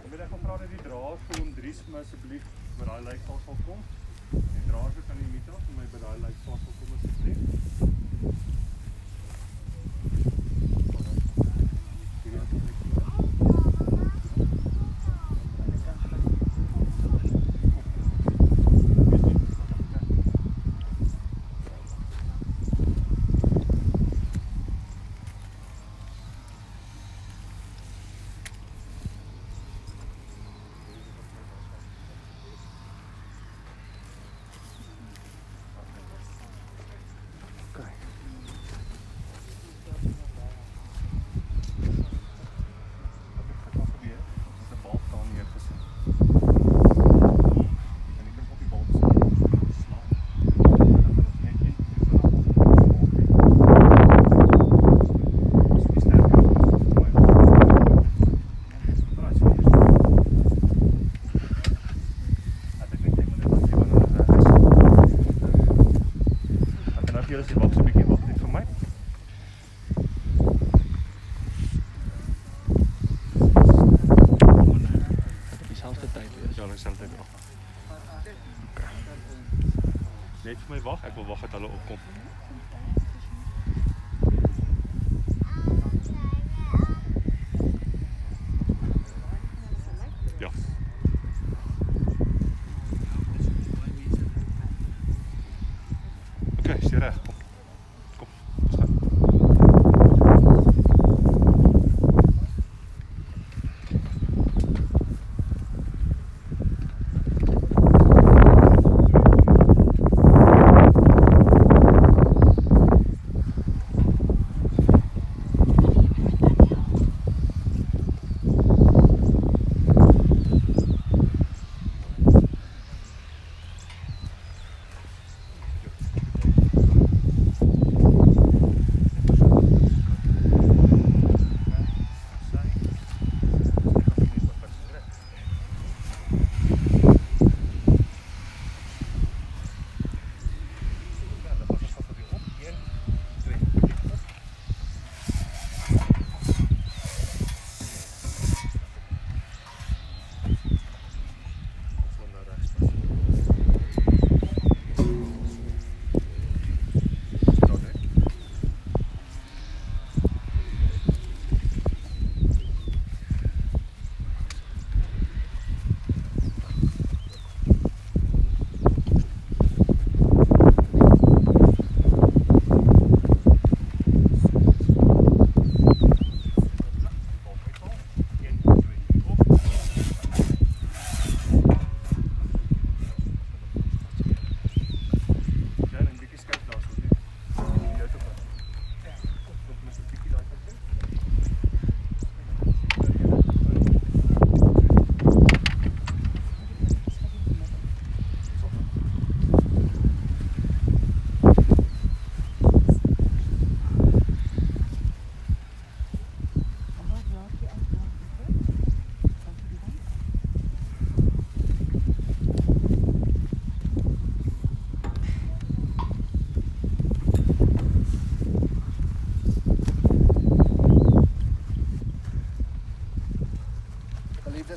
Dan wil ek gevra dat die draers vir hom Dries vir my asseblief by daai lyksaal sal kom. Die draers wat aan die meter vir my by daai lyksaal sal kom asseblief. Net vir my wag, ek wil wag dat hulle opkom. Ja. Okay, is jy reg? Kom. Kom. Ons gaan.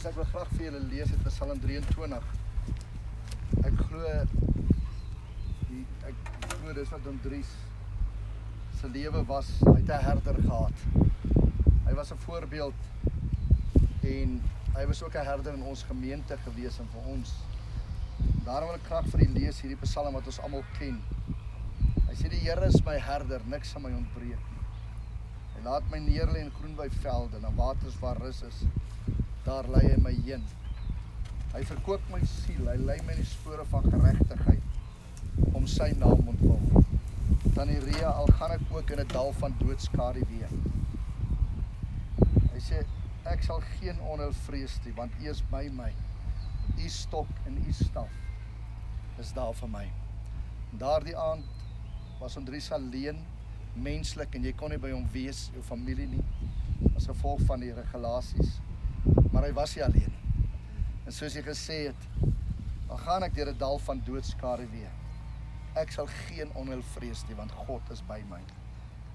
Ek wil graag vir julle lees uit Psalm 23. Ek glo dis wat Dries se lewe was. Hy het 'n herder gehad. Hy was 'n voorbeeld en hy was ook 'n herder in ons gemeente gewees en vir ons. Daarom wil ek graag vir julle lees hierdie Psalm wat ons almal ken. Hy sê die Here is my herder, niks sal my ontbreek nie. Hy laat my neerlê in groen weivelde, na waters waar rus is. Daar lei hy my heen. Hy verkoop my siel, hy lei my in die spore van geregtigheid, om sy naam ontwil. Tannerea, al gaan ek ook in 'n dal van doodskaduwee. Hy sê, ek sal geen onheil vrees nie, want U is by my. U stok en U staf is daar vir my. Daardie aand was Dries alleen, menslik, en jy kon nie by hom wees, jou familie nie, as gevolg van die regulasies. Maar hy was nie alleen. En soos hy gesê het, dan gaan ek deur 'n dal van doodskaduwee. Ek sal geen onheil vrees nie, want God is by my.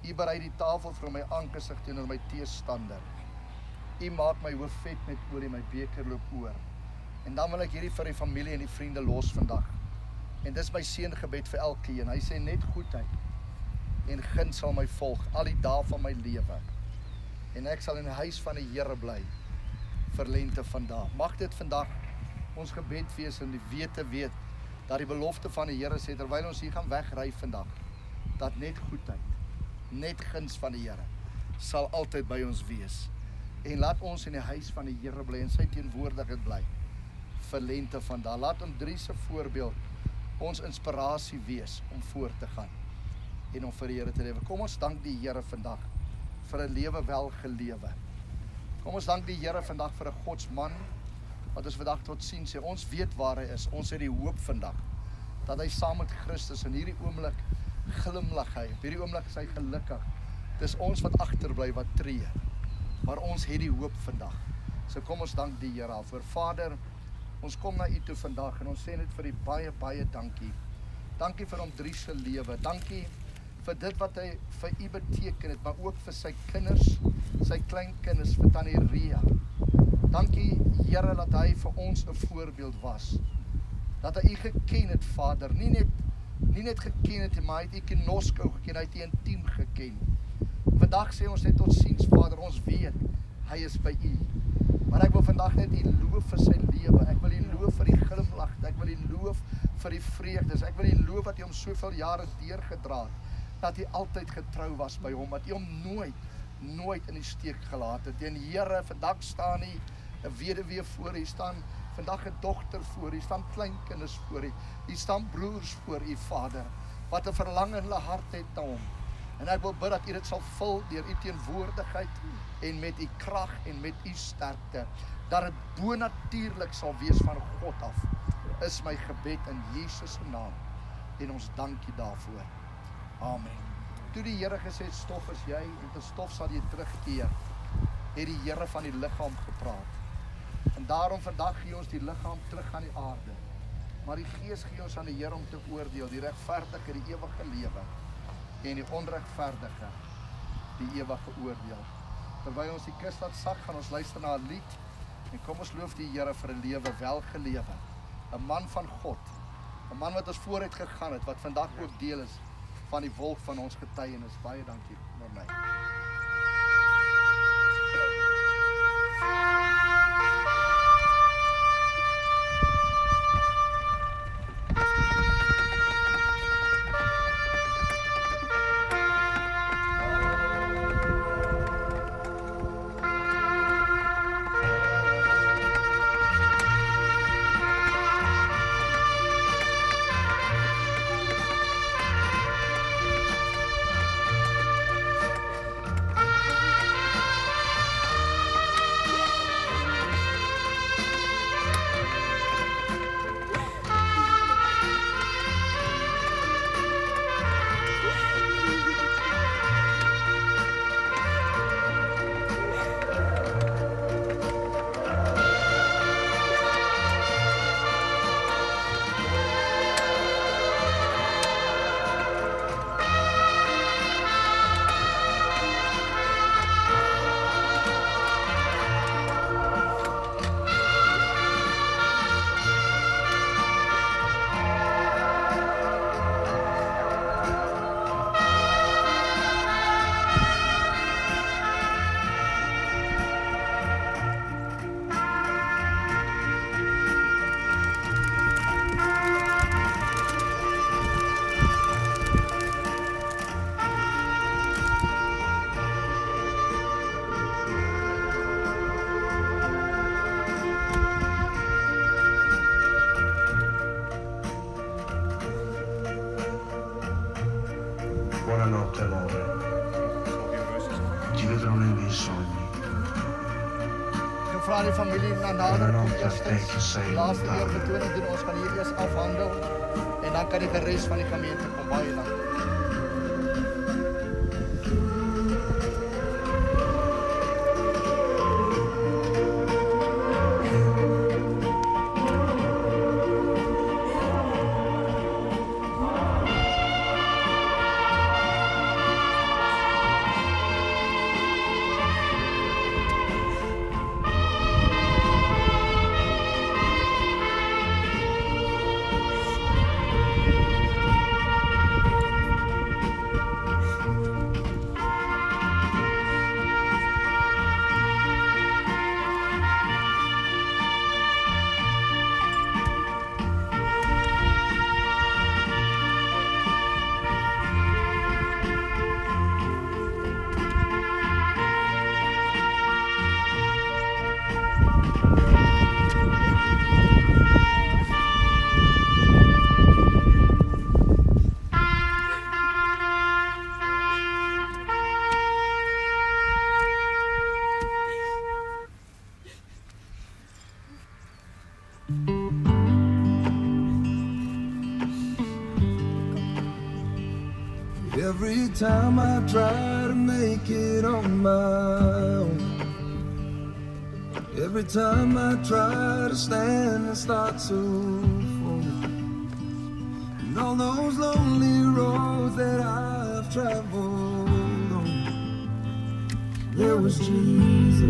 U berei die tafel vir my aangesig teenoor my teestander. U maak my hoof vet met olie, my beker loop oor. En dan wil ek hierdie vir die familie en die vriende los vandag. En dis my seëngebed vir elkeen. Hy sê net goedheid en guns sal my volg al die dae van my lewe. En ek sal in die huis van die Here bly vir lente vandag. Mag dit vandag ons gebed wees en die weet dat die belofte van die Here sê terwyl ons hier gaan wegry vandag, dat net goedheid, net guns van die Here sal altyd by ons wees. En laat ons in die huis van die Here bly en sy teenwoordigheid bly vir lente vandag. Laat ons Dries se voorbeeld ons inspirasie wees om voort te gaan en om vir die Here te lewe. Kom ons dank die Here vandag vir 'n lewe wel gelewe. Kom ons dank die Here vandag vir 'n Godsman wat ons vandag tot sien sê. Ons weet waar hy is. Ons het die hoop vandag dat hy saam met Christus in hierdie oomblik glimlag hy. Op hierdie oomblik is hy gelukkig. Dis ons wat agterbly wat tree. Maar ons het die hoop vandag. So kom ons dank die Here daarvoor. Vader, ons kom na U toe vandag en ons sê net vir U baie dankie. Dankie vir hom Dries se lewe. Dankie vir dit wat hy vir U beteken het, maar ook vir sy kinders, sy kleinkinders, vir Tannie Ria. Dankie Here dat hy vir ons 'n voorbeeld was. Dat hy U geken het, Vader. Nie net geken het, maar hy het U kenosko geken, hy het U intiem geken. Vandag sê ons net tot siens, Vader, ons weet hy is by U. Maar ek wil vandag net U loof vir sy lewe. Ek wil U loof vir die glimlag. Ek wil U loof vir die vreugdes. Ek wil U loof dat U hom soveel jare deurgedra het. Dat U altyd getrou was by hom. Dat U hom nooit in die steek gelaat het. En Here, vandag staan U 'n weduwee voor U, staan vandag 'n dogter voor U, staan kleinkinders voor U. U staan broers voor U, Vader, wat 'n verlang in hulle hart het na hom. En ek wil bid dat U dit sal vul deur U teenwoordigheid en met U krag en met U sterkte, dat dit bonatuurlik sal wees van God af. Is my gebed in Jesus se naam. En ons dank U daarvoor. Amen. Toe die Here gesê stof is jy en tot stof sal jy terugkeer, het die Here van die liggaam gepraat. En daarom vandag gee ons die liggaam terug aan die aarde. Maar die Gees gee ons aan die Here om te oordeel, die regverdige die ewige lewe en die onregverdige die ewige oordeel. Terwyl ons die kus laat sak, gaan ons luister na 'n lied en kom ons loof die Here vir 'n lewe wel gelewe. 'n Man van God, 'n man wat ons vooruit gegaan het, wat vandag ook deel is van die wolk van ons getuienis. Baie dankie vir my. Buonanotte amore, ci vedrò nei miei sogni. Ek vra die familie na nader kom Thank you, say laaste no, keer darling. betoning doen ons gaan hier eers afhandel en dan kan die res van die gemeente kom. Baie dankie. Every time I try to make it on my own, every time I try to stand and start to fall, and all those lonely roads that I've traveled on, there was Jesus.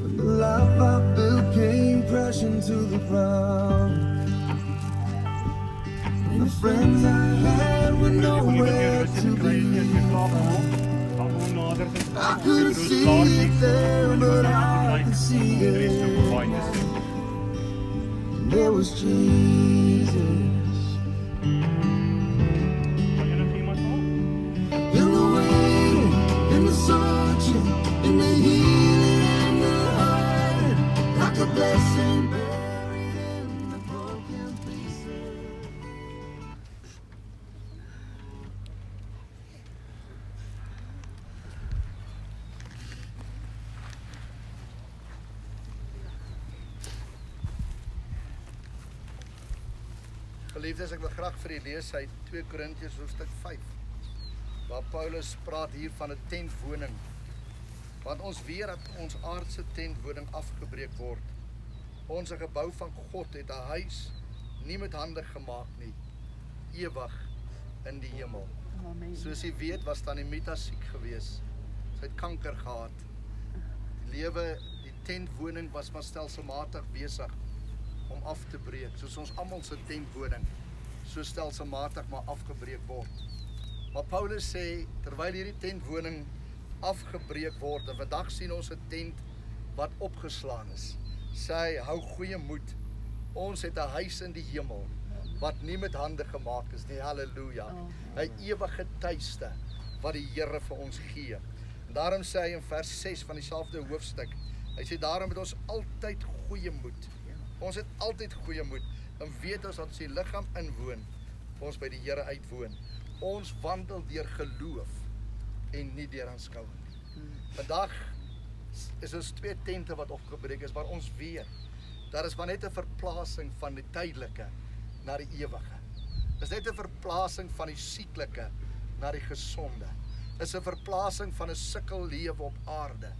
When the life I built came crashing to the ground, the friends I had were nowhere to be found. I couldn't see it there, but I could see it. And there was Jesus. In the waiting, in the searching, in the healing and the hurting, like a blessing buried in the broken pieces. Geliefdes, ek wil graag vir u lees uit 2 Korintiërs hoofstuk 5, waar Paulus praat hier van 'n tentwoning. Want ons weet dat ons aardse tentwoning afgebreek word. Ons 'n gebou van God het 'n huis nie met hande gemaak nie, ewig in die hemel. Amen. Soos u weet, was Tannie Mita siek gewees. Sy het kanker gehad. Die lewe, die tentwoning was maar stelselmatig besig om af te breek, soos ons almal se tentwoning so stelselmatig maar afgebreek word. Maar Paulus sê, terwyl hierdie tentwoning afgebreek word, en vandag sien ons 'n tent wat opgeslaan is, sê hy, hou goeie moed, ons het 'n huis in die hemel, wat nie met hande gemaak is nie, halleluja, 'n ewige tuiste, wat die Here vir ons gee. En daarom sê hy in vers 6 van dieselfde hoofstuk, hy sê, daarom het ons altyd goeie moed. Ons het altyd goeie moed, en weet ons dat ons die liggaam inwoon, ons by die Here uitwoon. Ons wandel deur geloof, en nie deur aanskouing. Vandag is ons 2 tente wat opgebreek is, maar ons weet, daar is maar net 'n verplasing van die tydelike na die ewige. Dis net 'n verplasing van die sieklike na die gesonde. Is 'n verplasing van 'n sukkel lewe op aarde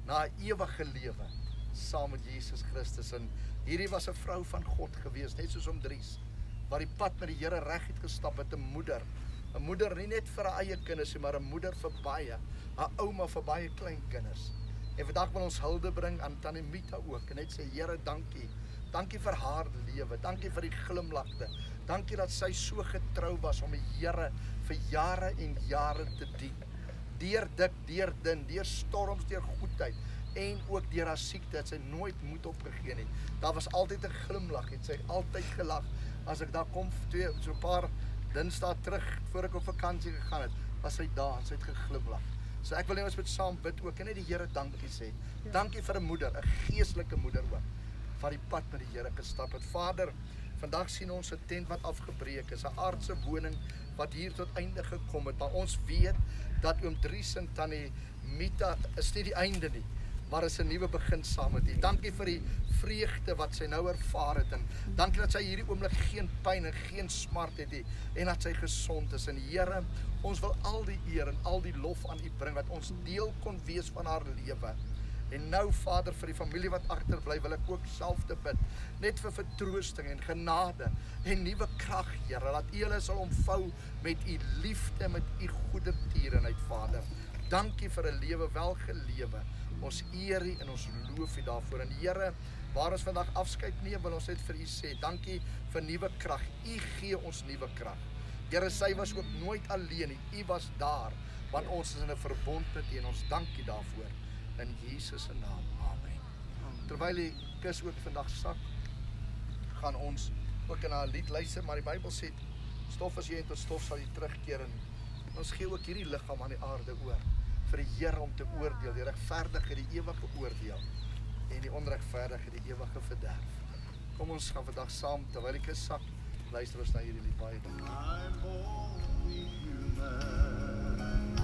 na 'n ewige lewe saam met Jesus Christus. En hierdie was 'n vrou van God gewees, net soos Dries, wat die pad met die Here reg het gestap met 'n moeder. 'n Moeder nie net vir haar eie kinders nie, maar 'n moeder vir baie, 'n ouma vir baie klein kinders. En vandag wil ons hulde bring aan Tannie Mita ook, en net sê, Here, dankie. Dankie vir haar lewe, dankie vir die glimlagte. Dankie dat sy so getrou was om die Here vir jare en jare te dien. Deur dik, deur dun, deur storms, deur goedheid, en ook deur haar siekte het sy nooit moed opgegee nie. Daar was altyd 'n glimlag, het sy altyd gelag. As ek daar kom, so 'n paar Dinsdae terug, voor ek op vakansie gegaan het, was sy daar, en sy het geglimlag. So ek wil net ons met saam bid ook, en net die Here dankie sê. Dankie vir 'n moeder, 'n geestelike moeder ook, wat die pad met die Here gestap het. Vader, vandag sien ons 'n tent wat afgebreek is, 'n aardse woning wat hier tot einde gekom het, maar ons weet dat oom Dries en Tannie Mita is nie die einde nie, maar is 'n nuwe begin saam met U. Dankie vir die vreugde wat sy nou ervaar het, en dankie dat sy hierdie oomblik geen pyn en geen smart het nie, en dat sy gesond is. En Here, ons wil al die eer en al die lof aan U bring, wat ons deel kon wees van haar lewe. En nou, Vader, vir die familie wat agterbly, wil ek ook self te bid, net vir vertroosting en genade en nuwe krag, Here, dat U hulle sal omvou met U liefde, met U goedertierenheid, Vader. Dankie vir 'n lewe wel gelewe. Ons eer U en ons loof U daarvoor. En Here, waar ons vandag afskeid neem, wil ons net vir U sê, dankie vir nuwe krag. U gee ons nuwe krag. Here, sy was ook nooit alleen nie. U was daar, want ons is in 'n verbond met U, en ons dank U daarvoor. In Jesus se naam. Amen. Terwyl die kus ook vandag sak, gaan ons ook na 'n lied luister, maar die Bybel sê, stof as jy en tot stof sal jy terugkeer, en ons gee ook hierdie liggaam aan die aarde oor, vir die Here om te oordeel, die regverdige die ewige oordeel, en die onregverdige die ewige verderf. Kom ons gaan vandag saam, terwyl die kus sak, luister ons na hierdie lied. Baie dankie. I'm only human.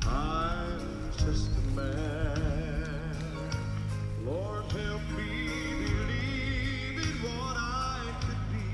I'm just a man. Lord, help me believe in what I could be.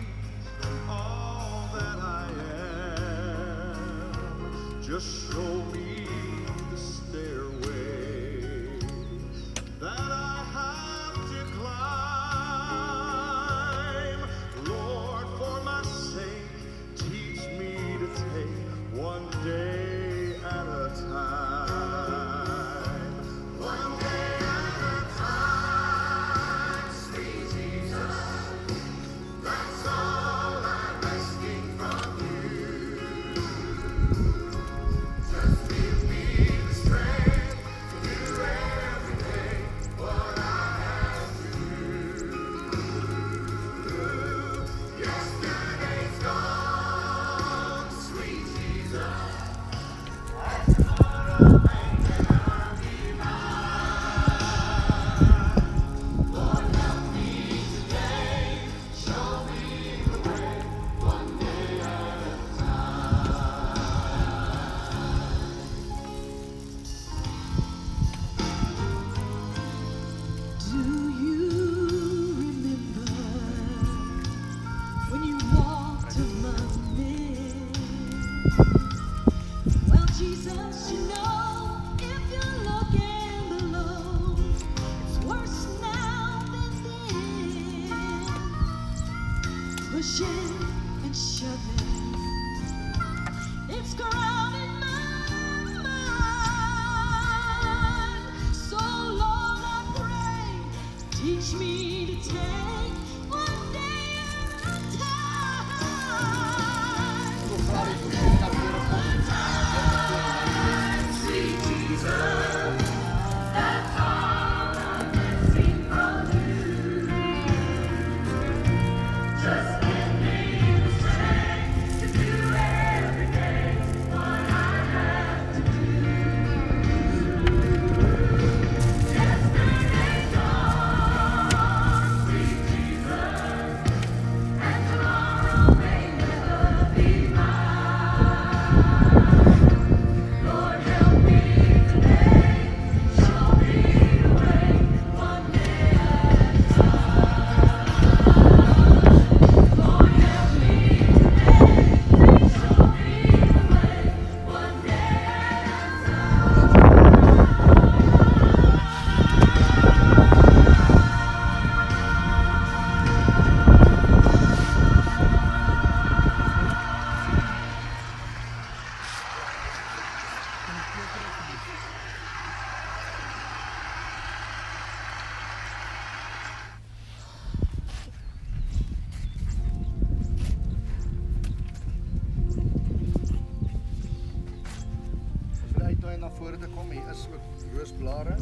roosblare.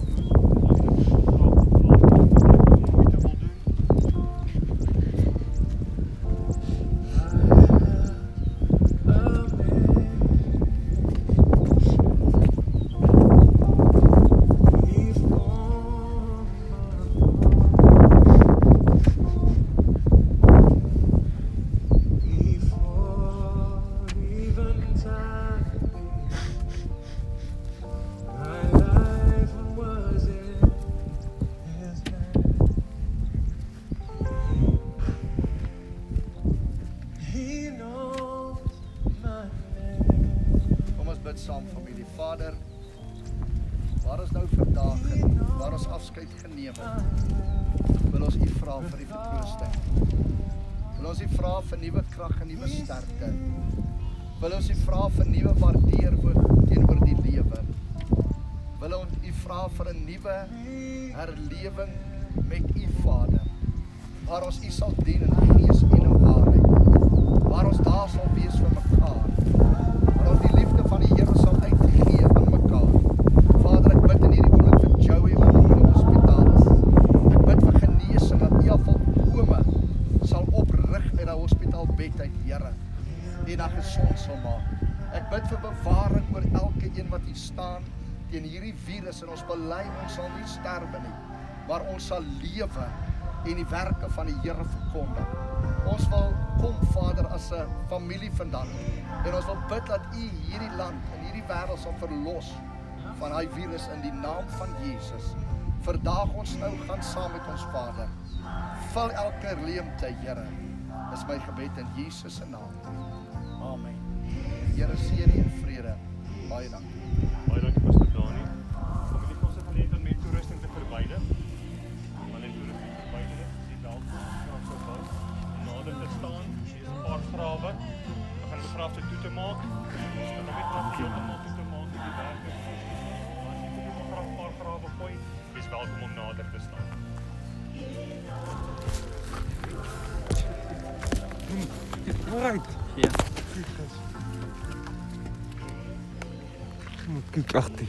Kom ons bid saam, familie. Vader, waar ons nou vandag en waar ons afskeid geneem het, wil ons U vra vir die vertroosting. Wil ons U vra vir nuwe krag en nuwe sterkte. Wil ons U vra vir nuwe waardeerwoord teenoor die lewe. Wil ons U vra vir 'n nuwe herlewing met U Vader, waar ons U sal dien in gees en in waarheid, waar ons daar sal wees vir mekaar, waar ons die liefde van die Here sal uitgee aan mekaar. Vader, ek bid in hierdie oomblik vir Joey wat in die hospitaal is. Ek bid vir genesing, dat U volkome sal oprig uit die hospitaalbed uit, Here, en dat gesond sal maak. Ek bid vir bewaring oor elke een wat hier staan teen hierdie virus, en ons bely ons sal nie sterwe nie, maar ons sal lewe en die werke van die Here verkondig. Ons wil kom, Vader, as 'n familie vandag, en ons wil bid dat U hierdie land en hierdie wêreld sal verlos van daai virus in die naam van Jesus. Verdaag ons nou, gaan saam met ons Vader. Vul elke leemte, Here, is my gebed in Jesus se naam. Amen. Here seën U in vrede. Baie dankie. Baie dankie, Pastor Dani. Familie, kom se geleentheid met toerusting te verwyder. Wanneer toerusting verwyder is, is die welkom graf gebou. Nader te staan, hier is 'n paar grawe. We gaan die grafte toe te maak. Ons gaan nog net nog heeltemal toe te maak in die werke. As jy vir die graf 'n paar grawe gooi, is welkom om nader te staan. Alright. Ja. Kyk agter.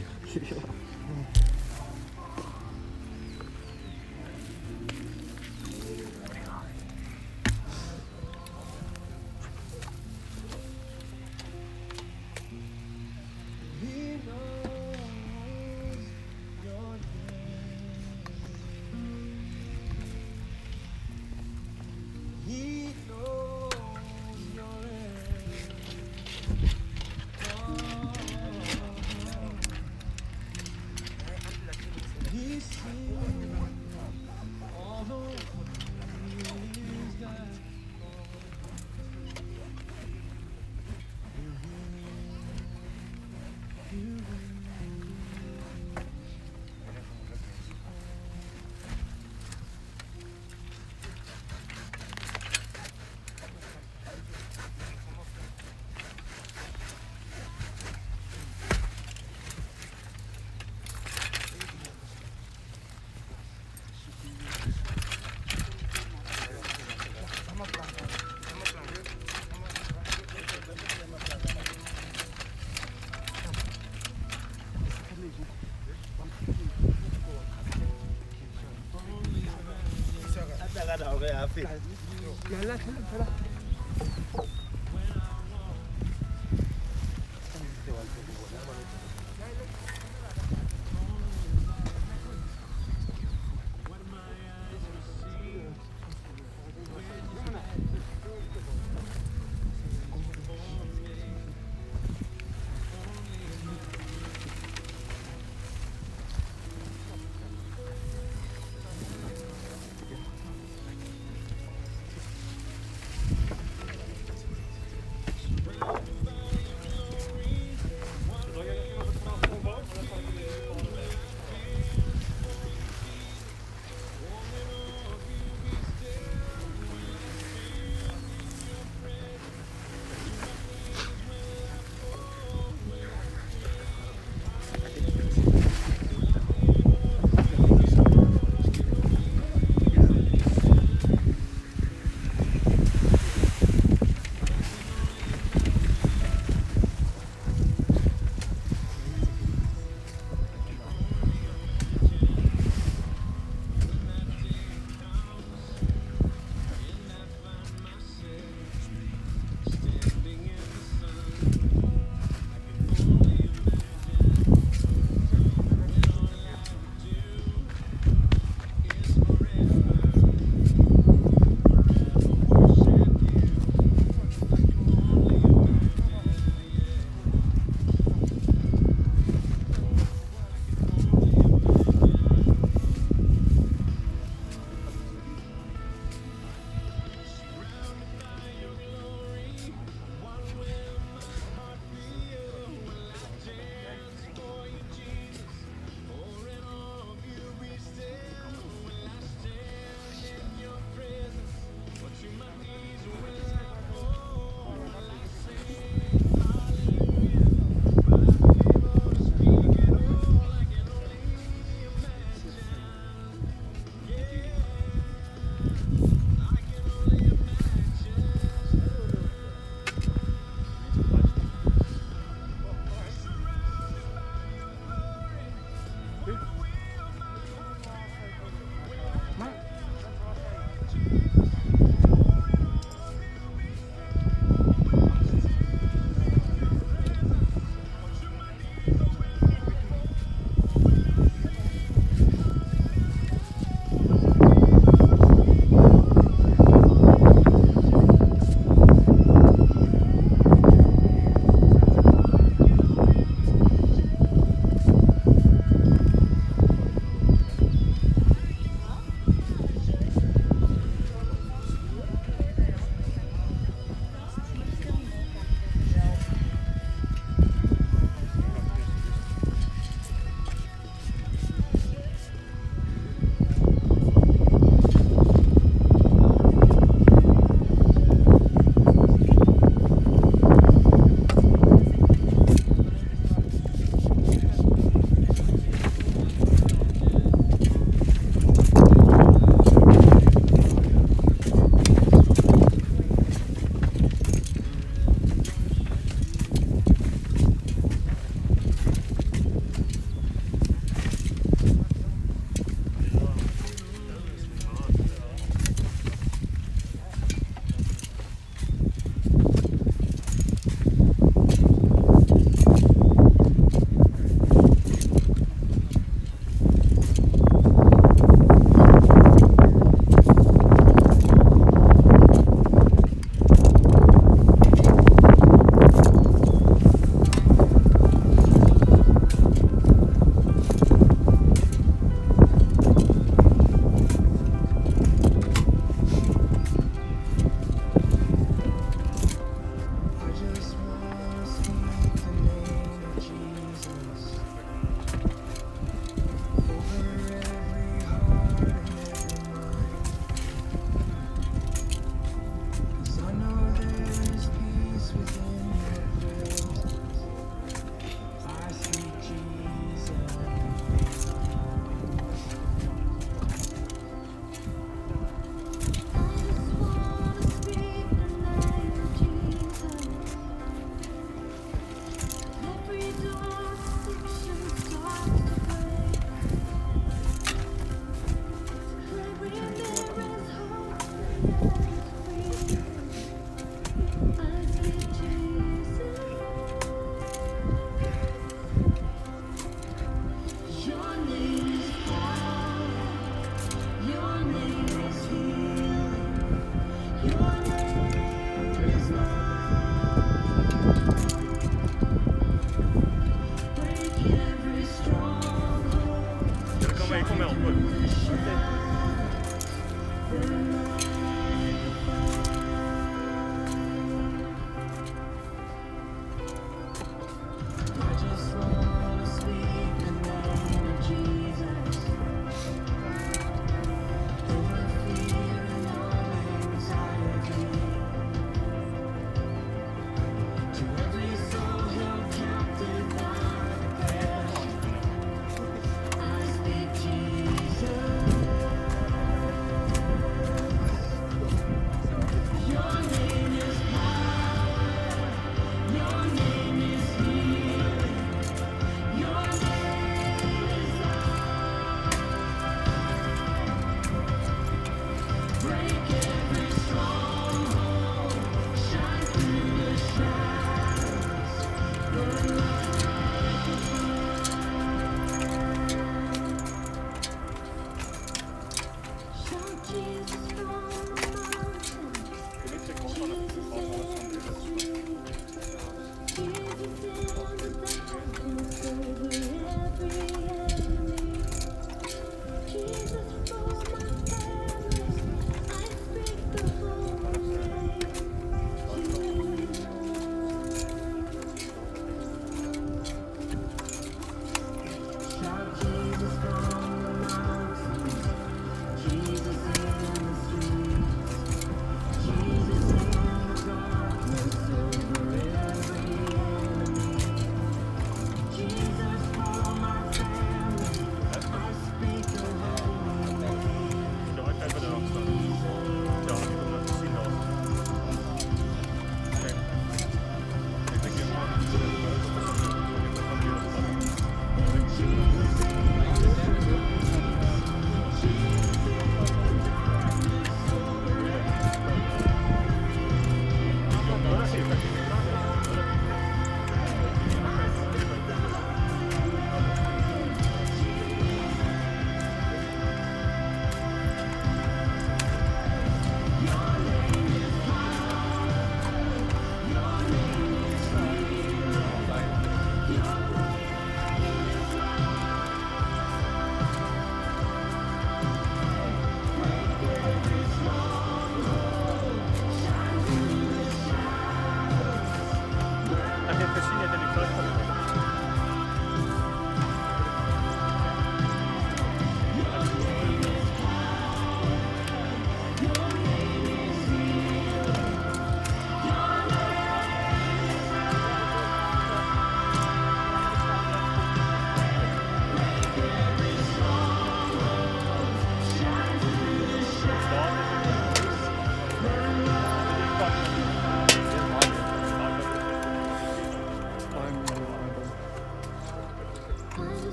maar ek kom help. Goed.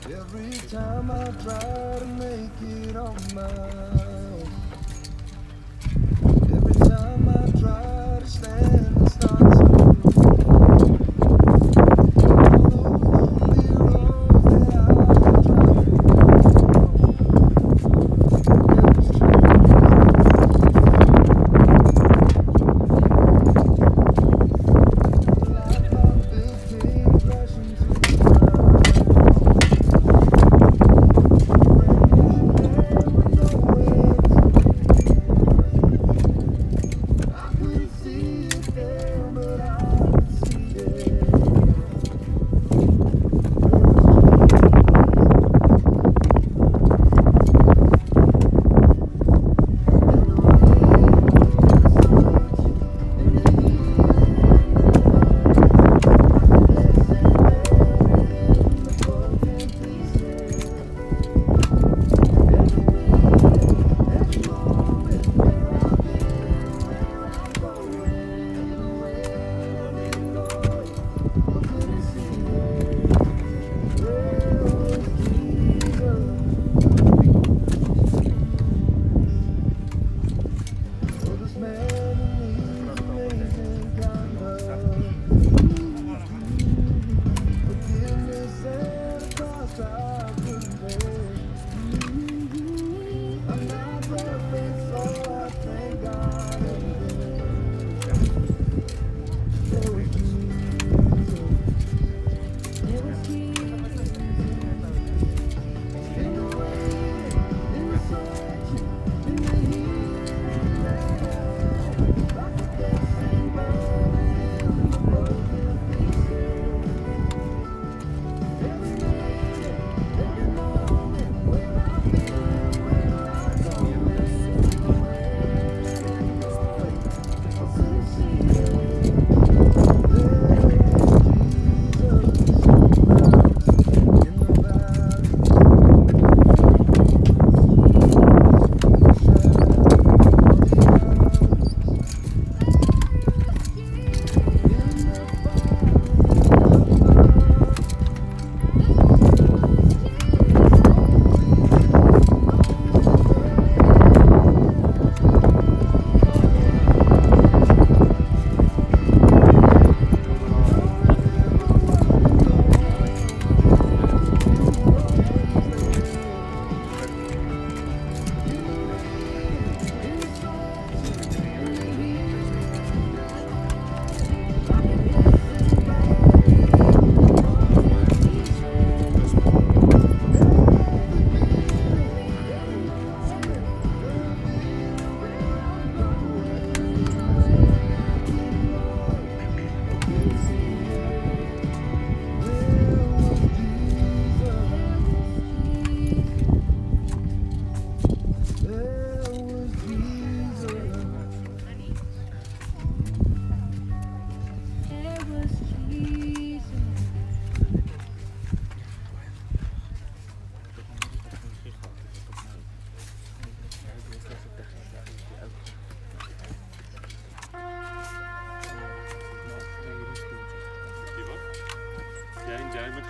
Every time I try to make it on my own, every time I try to stand and start to lonely roads that I travel,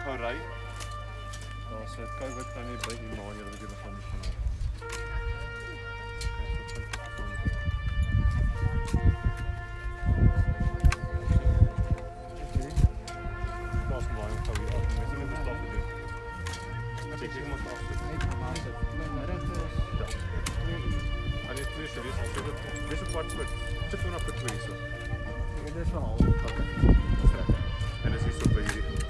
gou ry. Daar's 'n COVID kan nie by Immanuel wat jy begin gaan. Pas maar gou hier af. Mens moet dit stap doen. Ek moet afsit. En dit is serieus, as jy dit dis 'n kwart foot. Sit gewoon op die 2 so. Dit is wel al. Okay. Dis reg. En as jy so by hierdie